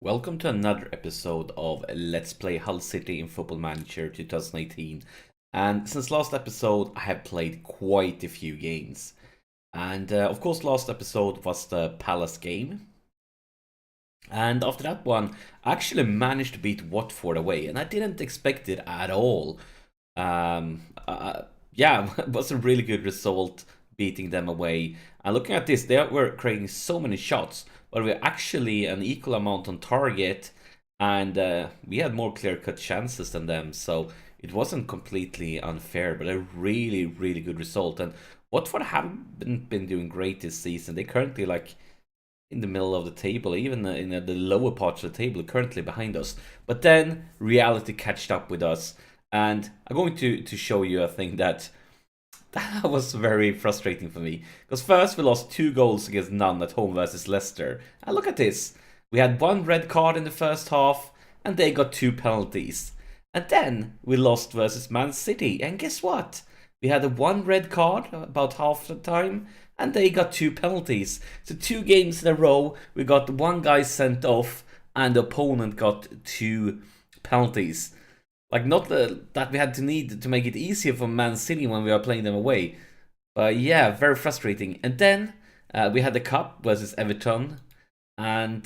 Welcome to another episode of Let's Play Hull City in Football Manager 2018. And since last episode, I have played quite a few games. And of course, last episode was the Palace game. And after that one, I actually managed to beat Watford away, and I didn't expect it at all. Yeah, it was a really good result beating them away. And looking at this, they were creating so many shots, but we're actually an equal amount on target, and we had more clear-cut chances than them, so it wasn't completely unfair, but a really, really good result. And Watford haven't been doing great this season. They're currently like in the middle of the table, even in the lower parts of the table, currently behind us. But then reality catched up with us, and I'm going to show you a thing that was very frustrating for me. Because first we lost 2 goals against none at home versus Leicester. And look at this. We had 1 red card in the first half, and they got 2 penalties. And then we lost versus Man City, and guess what? We had a 1 red card about half the time, and they got 2 penalties. So 2 games in a row, we got 1 guy sent off, and the opponent got 2 penalties. Like, not that we had to need to make it easier for Man City when we are playing them away. But yeah, very frustrating. And then we had the Cup versus Everton. And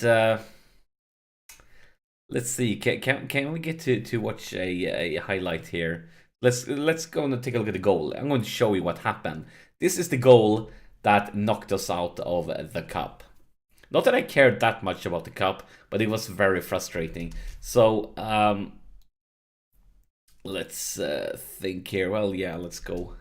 let's see, can we get to watch a highlight here? Let's go and take a look at the goal. I'm going to show you what happened. This is the goal that knocked us out of the Cup. Not that I cared that much about the Cup, but it was very frustrating. So let's think here. Well, yeah, let's go.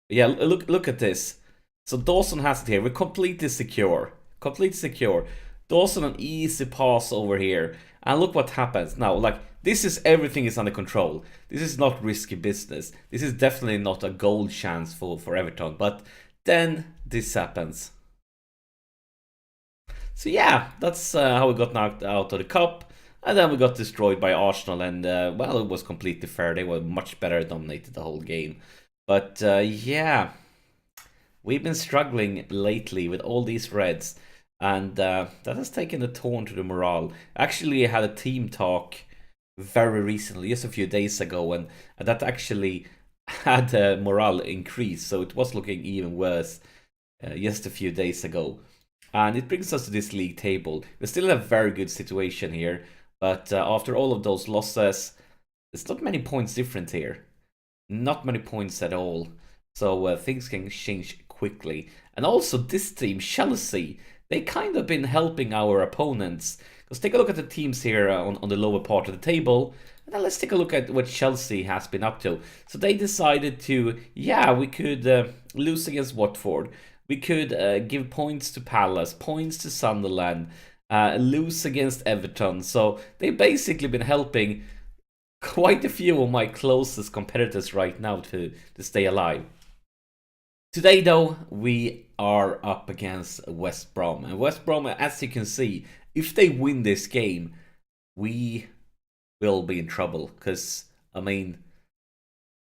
Yeah, look at this. So Dawson has it here. We're completely secure. Completely secure. Dawson an easy pass over here. And look what happens now. Like, this is everything is under control. This is not risky business. This is definitely not a goal chance for Everton. But then this happens. So yeah, that's how we got knocked out of the Cup. And then we got destroyed by Arsenal, and well, it was completely fair. They were much better, dominated the whole game. But yeah, we've been struggling lately with all these Reds, and that has taken a toll to the morale. Actually, I had a team talk very recently, just a few days ago, and that actually had morale increase, so it was looking even worse just a few days ago. And it brings us to this league table. We're still in a very good situation here. But after all of those losses, there's not many points different here. Not many points at all. So things can change quickly. And also this team, Chelsea, they kind of been helping our opponents. Let's take a look at the teams here on the lower part of the table. And then let's take a look at what Chelsea has been up to. So they decided to, yeah, we could lose against Watford. We could give points to Palace, points to Sunderland. Lose against Everton. So they've basically been helping quite a few of my closest competitors right now to stay alive. Today, though, we are up against West Brom. And West Brom, as you can see, if they win this game, we will be in trouble. Because, I mean,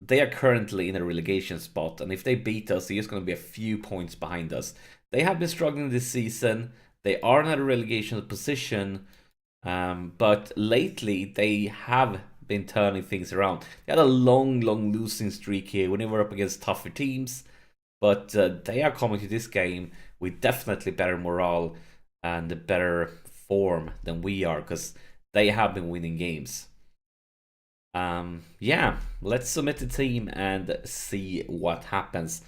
they are currently in a relegation spot. And if they beat us, they're just going to be a few points behind us. They have been struggling this season. They are in a relegation position, but lately they have been turning things around. They had a long losing streak here when they were up against tougher teams, but they are coming to this game with definitely better morale and better form than we are, because they have been winning games. Yeah, let's submit the team and see what happens.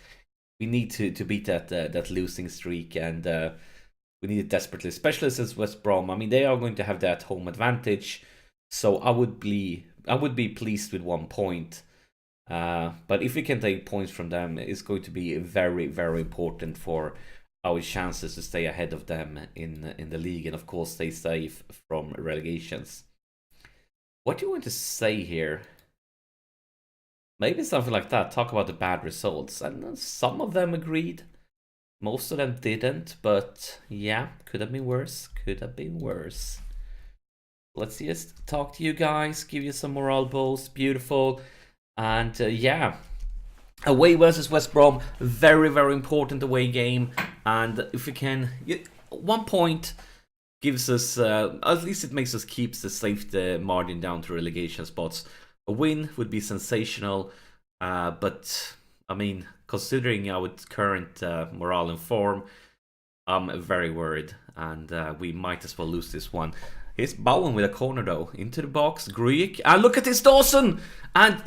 We need to beat that losing streak, and we need it desperately, especially since West Brom. I mean, they are going to have that home advantage, so I would be pleased with 1 point. But if we can take points from them, it's going to be very important for our chances to stay ahead of them in the league, and of course stay safe from relegations. What do you want to say here? Maybe something like that. Talk about the bad results, and some of them agreed. Most of them didn't, but yeah, could have been worse. Could have been worse. Let's just talk to you guys, give you some morale boost. Beautiful. And yeah, away versus West Brom, very important away game. And if we can get 1 point, gives us, at least it makes us keep the safe margin down to relegation spots. A win would be sensational, but I mean, considering our current morale and form, I'm very worried, and we might as well lose this one. Here's Bowen with a corner though, into the box, Grujic, and look at this Dawson! And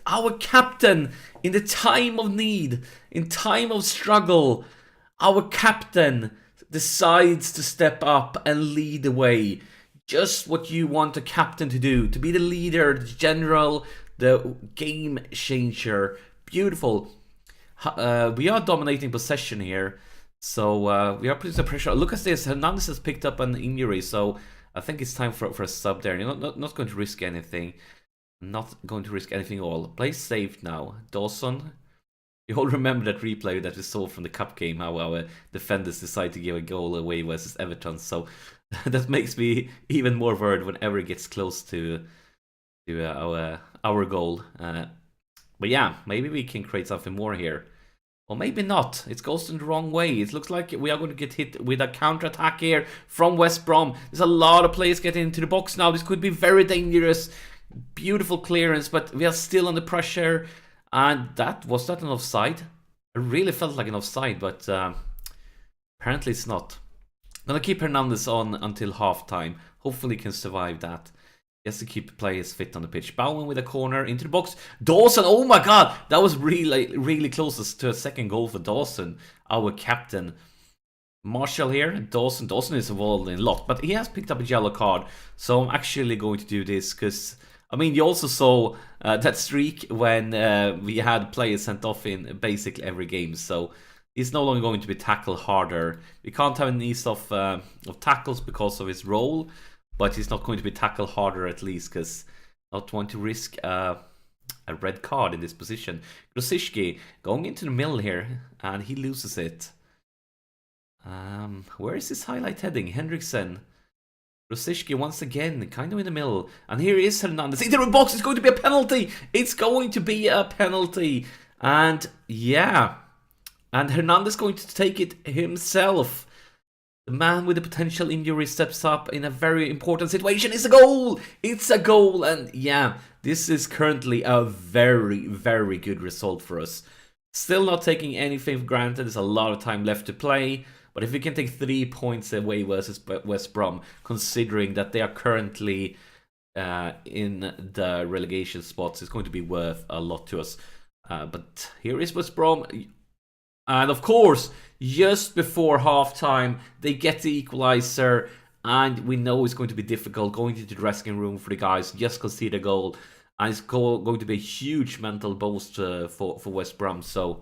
our captain, in the time of need, in time of struggle, our captain decides to step up and lead the way. Just what you want a captain to do, to be the leader, the general, the game changer. Beautiful. We are dominating possession here, so we are putting some pressure. Look at this, Hernandez has picked up an injury, so I think it's time for a sub there. You're not going to risk anything. Not going to risk anything at all. Play safe now. Dawson. You all remember that replay that we saw from the cup game, how our defenders decide to give a goal away versus Everton. So that makes me even more worried whenever it gets close to our goal. But yeah, maybe we can create something more here. Or maybe not. It goes in the wrong way. It looks like we are going to get hit with a counter-attack here from West Brom. There's a lot of players getting into the box now. This could be very dangerous. Beautiful clearance, but we are still under pressure. And was that an offside? It really felt like an offside, but apparently it's not. I'm gonna keep Hernandez on until halftime. Hopefully he can survive that. Just to keep players fit on the pitch. Bowen with a corner into the box. Dawson, oh my god! That was really close to a second goal for Dawson, our captain. Marshall here, Dawson is involved in a lot, but he has picked up a yellow card. So I'm actually going to do this because, I mean, you also saw that streak when we had players sent off in basically every game. So he's no longer going to be tackled harder. We can't have an ease of tackles because of his role, but he's not going to be tackled harder at least because I don't want to risk a red card in this position. Grosicki going into the middle here, and he loses it. Where is this highlight heading? Henriksen. Grosicki once again, kind of in the middle. And here is Hernandez. Into the box, it's going to be a penalty! It's going to be a penalty! And yeah. And Hernandez going to take it himself. The man with the potential injury steps up in a very important situation. It's a goal! It's a goal! And yeah, this is currently a very, very good result for us. Still not taking anything for granted. There's a lot of time left to play. But if we can take 3 points away versus West Brom, considering that they are currently in the relegation spots, it's going to be worth a lot to us. But here is West Brom. And of course, just before halftime, they get the equalizer. And we know it's going to be difficult going into the dressing room for the guys. Just concede a goal. And it's going to be a huge mental boost for West Brom. So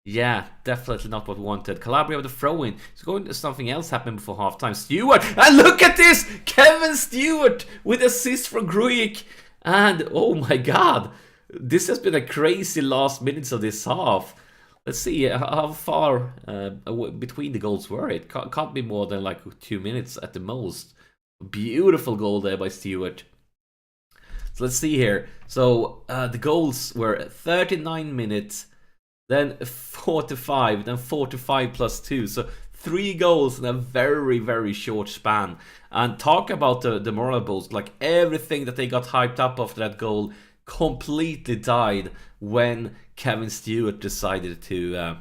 yeah, definitely not what we wanted. Calabria with a throw-in. It's going to something else happen before halftime. Stewart! And look at this! Kevin Stewart with assist from Grujic. And oh my god, this has been a crazy last minutes of this half. Let's see how far between the goals were it. Can't be more than like 2 minutes at the most. Beautiful goal there by Stewart. So let's see here. So the goals were 39 minutes. Then 45, then 45 plus 2. So 3 goals in a very, very short span. And talk about the moral boost. Like everything that they got hyped up after that goal completely died when Kevin Stewart decided to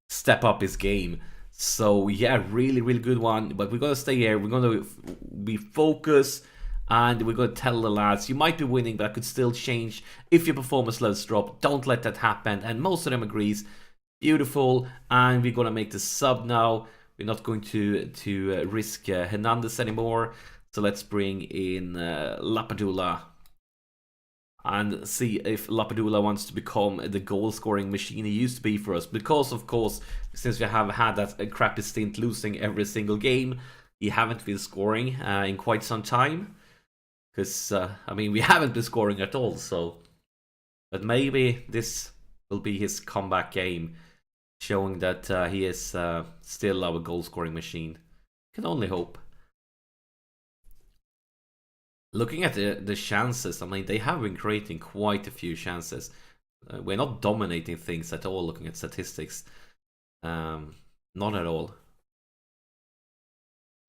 step up his game. So yeah, really, really good one. But we're going to stay here. We're going to be focused. And we're going to tell the lads, you might be winning, but I could still change if your performance levels drop. Don't let that happen. And most of them agrees. Beautiful. And we're going to make the sub now. We're not going to risk Hernandez anymore. So let's bring in Lapadula. And see if Lapadula wants to become the goal-scoring machine he used to be for us. Because, of course, since we have had that crappy stint losing every single game, he haven't been scoring in quite some time. Because, I mean, we haven't been scoring at all, so... But maybe this will be his comeback game, showing that he is still our goal-scoring machine. Can only hope. Looking at the chances, I mean, they have been creating quite a few chances. We're not dominating things at all, looking at statistics. Not at all.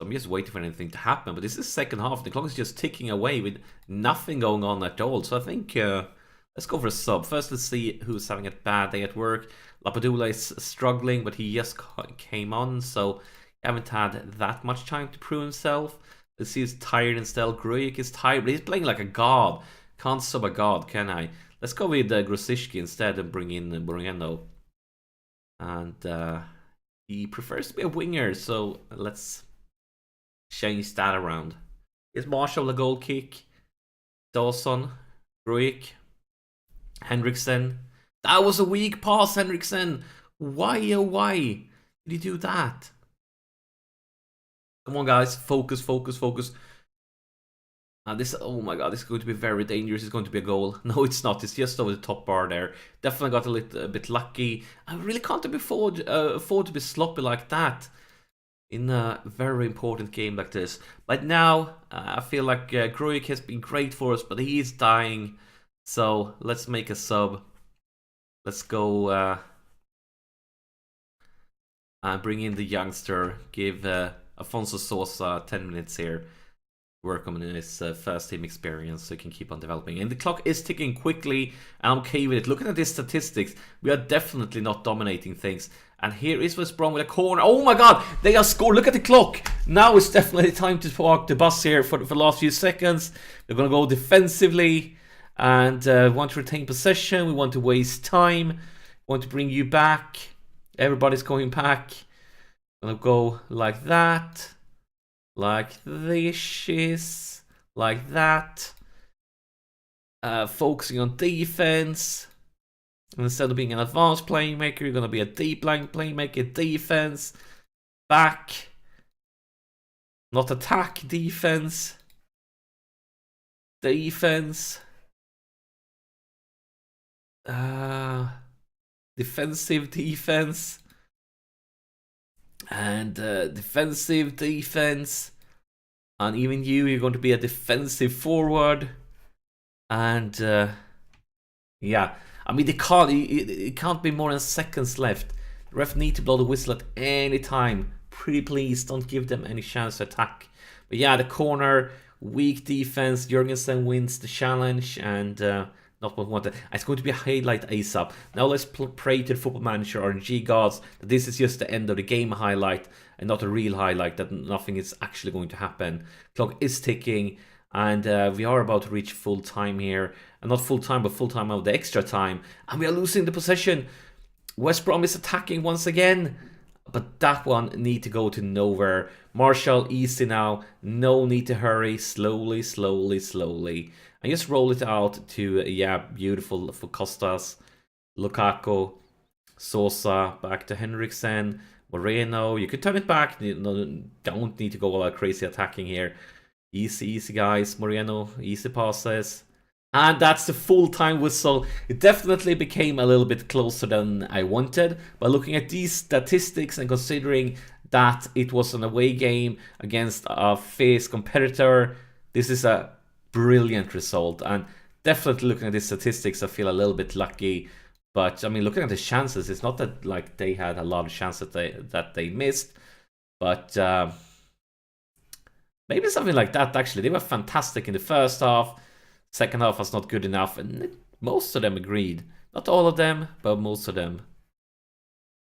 I'm just waiting for anything to happen. But this is second half. The clock is just ticking away with nothing going on at all. So I think let's go for a sub. First, let's see who's having a bad day at work. Lapadula is struggling, but he just came on, so he haven't had that much time to prove himself. Let's see, he's tired instead. Grujic is tired, but he's playing like a god. Can't sub a god, can I? Let's go with Grosicki instead and bring in Moreno. And he prefers to be a winger, so let's change that around. Is Marshall a goal kick? Dawson, Grujic, Henriksen. That was a weak pass, Henriksen. Why, oh why did you do that? Come on, guys, focus, focus, focus. This, oh my god, this is going to be very dangerous. It's going to be a goal. No, it's not. It's just over the top bar there. Definitely got a bit lucky. I really can't afford to be sloppy like that in a very important game like this. But now, I feel like Grujic has been great for us, but he is dying. So, let's make a sub. Let's go and bring in the youngster. Give Afonso Sosa 10 minutes here. Work on his first team experience so he can keep on developing. And the clock is ticking quickly, and I'm okay with it. Looking at these statistics, we are definitely not dominating things. And here is West Brom with a corner. Oh my god, they are scored. Look at the clock. Now it's definitely time to park the bus here for the last few seconds. We're going to go defensively and want to retain possession. We want to waste time. We want to bring you back. Everybody's going back. Gonna go like that. Like this, like that. Focusing on defense. Instead of being an advanced playmaker, you're going to be a deep line playmaker. Defense. Back. Not attack, defense. Defense. Defensive defense. And defensive defense. And even you're going to be a defensive forward. And yeah, I mean, it can't be more than seconds left. The ref need to blow the whistle at any time. Pretty please, don't give them any chance to attack. But yeah, the corner, weak defense. Jurgensen wins the challenge, and not what we wanted. It's going to be a highlight ASAP. Now let's pray to the football manager RNG gods that this is just the end of the game highlight and not a real highlight, that nothing is actually going to happen. Clock is ticking, and we are about to reach full time here. And not full time, but full time of the extra time. And we are losing the possession. West Brom is attacking once again. But that one need to go to nowhere. Marshall, easy now. No need to hurry. Slowly, slowly, slowly. And just roll it out to, yeah, beautiful for Costas. Lukaku. Sosa. Back to Henriksen. Moreno. You could turn it back. You don't need to go all out crazy attacking here. Easy, easy, guys. Moreno. Easy passes. And that's the full-time whistle. It definitely became a little bit closer than I wanted. But looking at these statistics and considering that it was an away game against a fierce competitor, this is a brilliant result. And definitely looking at these statistics, I feel a little bit lucky. But I mean, looking at the chances, it's not that like they had a lot of chances that they missed. But maybe something like that, actually. They were fantastic in the first half. Second half was not good enough, and most of them agreed. Not all of them, but most of them.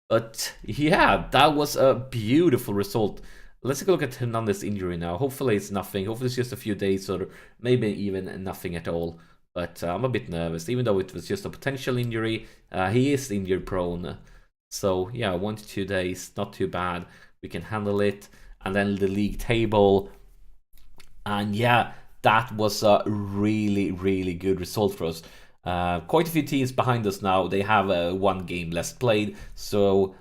But yeah, that was a beautiful result. Let's take a look at Hernandez's injury now. Hopefully it's nothing. Hopefully it's just a few days, or maybe even nothing at all. But I'm a bit nervous, even though it was just a potential injury. He is injury prone. So yeah, 1 to 2 days, not too bad. We can handle it. And then the league table. And yeah, that was a really, really good result for us. Quite a few teams behind us now. They have one game less played, so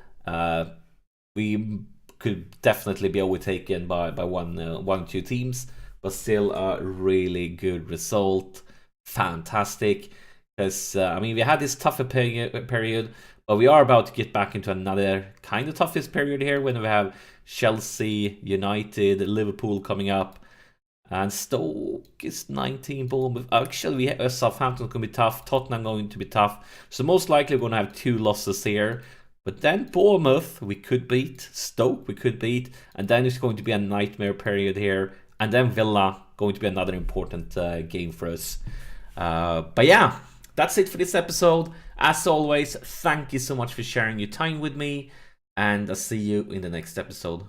we could definitely be overtaken by one or two teams. But still, a really good result. Fantastic, because I mean, we had this tougher period, but we are about to get back into another kind of toughest period here when we have Chelsea, United, Liverpool coming up. And Stoke is 19, Bournemouth. Actually, we have Southampton going to be tough. Tottenham going to be tough. So most likely we're going to have 2 losses here. But then Bournemouth, we could beat. Stoke, we could beat. And then it's going to be a nightmare period here. And then Villa, going to be another important game for us. But yeah, that's it for this episode. As always, thank you so much for sharing your time with me. And I'll see you in the next episode.